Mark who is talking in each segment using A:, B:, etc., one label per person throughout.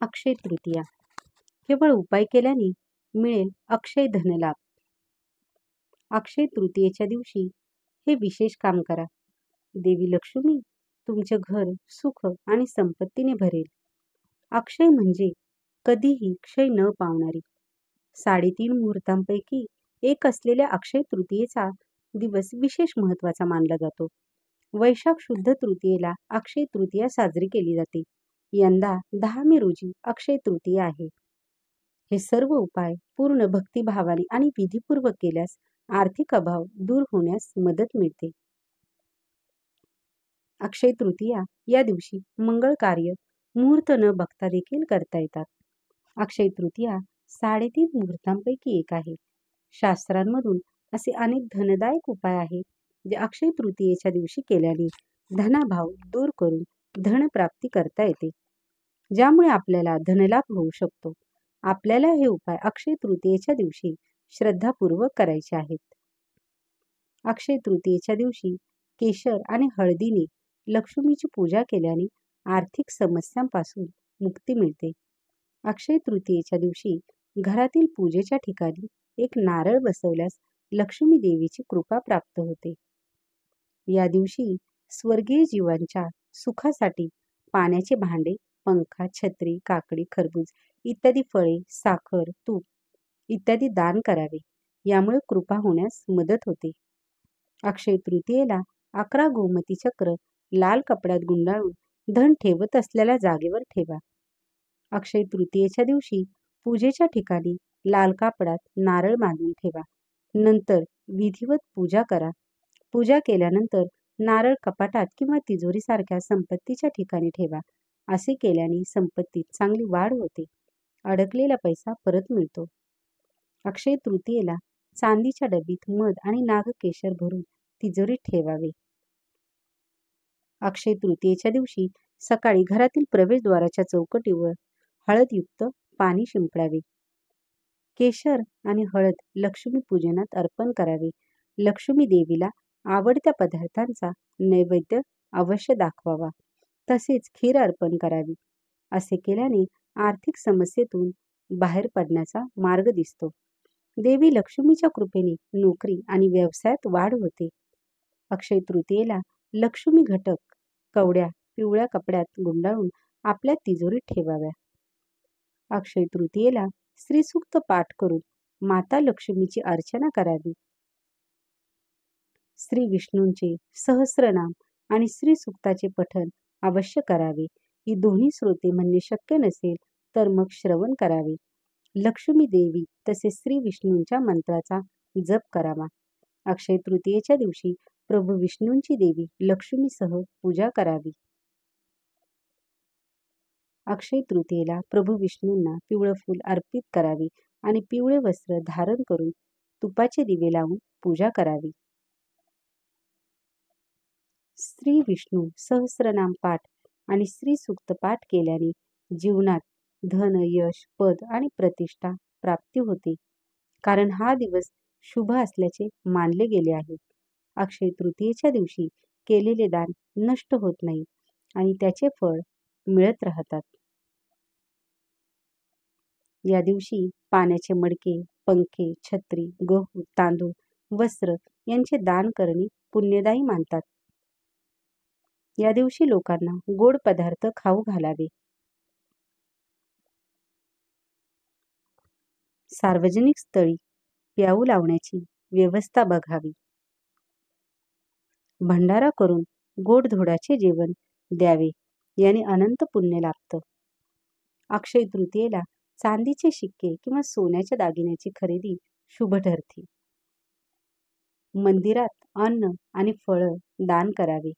A: अक्षय तृतीया केवळ उपाय केल्याने मिळेल अक्षय धनलाभ. अक्षय तृतीयेच्या दिवशी हे विशेष काम करा. देवी लक्ष्मी तुमचे घर सुख आणि संपत्तीने भरेल. अक्षय म्हणजे कधीही क्षय न पावणारी. 3.5 मुहूर्तांपैकी एक असलेल्या अक्षय तृतीयेचा दिवस विशेष महत्वाचा मानला जातो. वैशाख शुद्ध तृतीयेला अक्षय तृतीया साजरी केली जाते. यंदा 10 मे रोजी अक्षय तृतीया आहे. हे सर्व उपाय पूर्ण भक्तिभावाने आणि विधीपूर्वक केल्यास आर्थिक अभाव दूर होण्यास मदत मिळते. अक्षय तृतीया या दिवशी मंगळ कार्य मुहूर्त न बघता देखील करता येतात. अक्षय तृतीया 3.5 मुहूर्तांपैकी एक आहे. शास्त्रांमधून असे अनेक धनदायक उपाय आहेत जे अक्षय तृतीयेच्या दिवशी केल्याने धनाभाव दूर करून धनप्राप्ती करता येते, ज्यामुळे आपल्याला धनलाभ होऊ शकतो. आपल्याला हे उपाय अक्षय तृतीयेच्या दिवशी श्रद्धापूर्वक करायचे आहेत. अक्षय तृतीयेच्या दिवशी केशर आणि हळदीने लक्ष्मीची पूजा केल्याने आर्थिक समस्यांपासून मुक्ती मिळते. अक्षय तृतीयेच्या दिवशी घरातील पूजेच्या ठिकाणी एक नारळ बसवल्यास लक्ष्मी देवीची कृपा प्राप्त होते. या दिवशी स्वर्गीय जीवांच्या सुखासाठी पाण्याचे भांडे, पंखा, छत्री, काकडी, खरबूज इत्यादी फळे, साखर, तूप इत्यादी दान करावे. यामुळे कृपा होण्यास मदत होते. अक्षय तृतीयेला 11 गोमती चक्र लाल कपड्यात गुंडाळून धन ठेवत असलेल्या जागेवर ठेवा. अक्षय तृतीयेच्या दिवशी पूजेच्या ठिकाणी लाल कापडात नारळ बांधून ठेवा. नंतर विधिवत पूजा करा. पूजा केल्यानंतर नारळ कपाटात किंवा तिजोरीसारख्या संपत्तीच्या ठिकाणी ठेवा. असे केल्याने संपत्तीत चांगली वाढ होते. अडकलेला पैसा परत मिळतो. अक्षय तृतीयेला चांदीच्या डबीत मध आणि नागकेशर भरून तिजोरीत ठेवावे. अक्षय तृतीयेच्या दिवशी सकाळी घरातील प्रवेशद्वाराच्या चौकटीवर हळदयुक्त पाणी शिंपडावे. केशर आणि हळद लक्ष्मी पूजनात अर्पण करावे. लक्ष्मी देवीला आवडत्या पदार्थांचा नैवेद्य अवश्य दाखवावा. तसेच खीर अर्पण करावी. असे केल्याने आर्थिक समस्येतून बाहेर पडण्याचा मार्ग दिसतो. देवी लक्ष्मीच्या कृपेने नोकरी आणि व्यवसायात वाढ होते. अक्षय तृतीयेला लक्ष्मी घटक कवड्या पिवळ्या कपड्यात गुंडाळून आपल्या तिजोरीत ठेवाव्या. अक्षय तृतीयेला श्रीसूक्त पाठ करून माता लक्ष्मीची अर्चना करावी. श्री विष्णूंचे सहस्रनाम आणि श्रीसूक्ताचे पठण अवश्य करावे. ही दोन्ही स्रोते म्हणणे शक्य नसेल तर मग श्रवण करावे. लक्ष्मी देवी तसेच श्री विष्णूंच्या मंत्राचा जप करावा. अक्षय तृतीयेच्या दिवशी प्रभू विष्णूंची देवी लक्ष्मीसह पूजा करावी. अक्षय तृतीयेला प्रभू विष्णूंना पिवळं फूल अर्पित करावे आणि पिवळे वस्त्र धारण करून तुपाचे दिवे लावून पूजा करावी. श्री विष्णू सहस्रनाम पाठ आणि श्री सूक्त पाठ केल्याने जीवनात धन, यश, पद आणि प्रतिष्ठा प्राप्ती होते, कारण हा दिवस शुभ असल्याचे मानले गेले आहे. अक्षय तृतीयेच्या दिवशी केलेले दान नष्ट होत नाही आणि त्याचे फळ मिळत राहतात. या दिवशी पाण्याचे मडके, पंखे, छत्री, गहू, तांदूळ, वस्त्र यांचे दान करणे पुण्यदायी मानतात. या दिवशी लोकांना गोड पदार्थ खाऊ घालावे. सार्वजनिक स्थळी प्याऊ लावण्याची व्यवस्था बघावी. भंडारा करून गोडधोडाचे जेवण द्यावे. याने अनंत पुण्य लाभतं. अक्षय तृतीयेला चांदीचे शिक्के किंवा सोन्याच्या दागिन्याची खरेदी शुभ ठरते. मंदिरात अन्न आणि फळं दान करावे.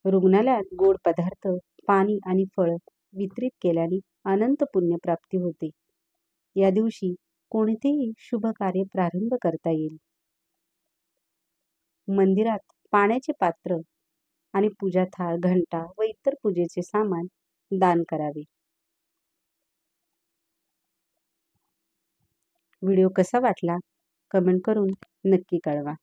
A: रुग्णालयात गोड पदार्थ, पाणी आणि फळं वितरित केल्याने अनंत पुण्यप्राप्ती होते. या दिवशी कोणतेही शुभ कार्य प्रारंभ करता येईल. मंदिरात पाण्याचे पात्र आणि पूजा थाळ, घंटा व इतर पूजेचे सामान दान करावे. व्हिडिओ कसा वाटला कमेंट करून नक्की कळवा.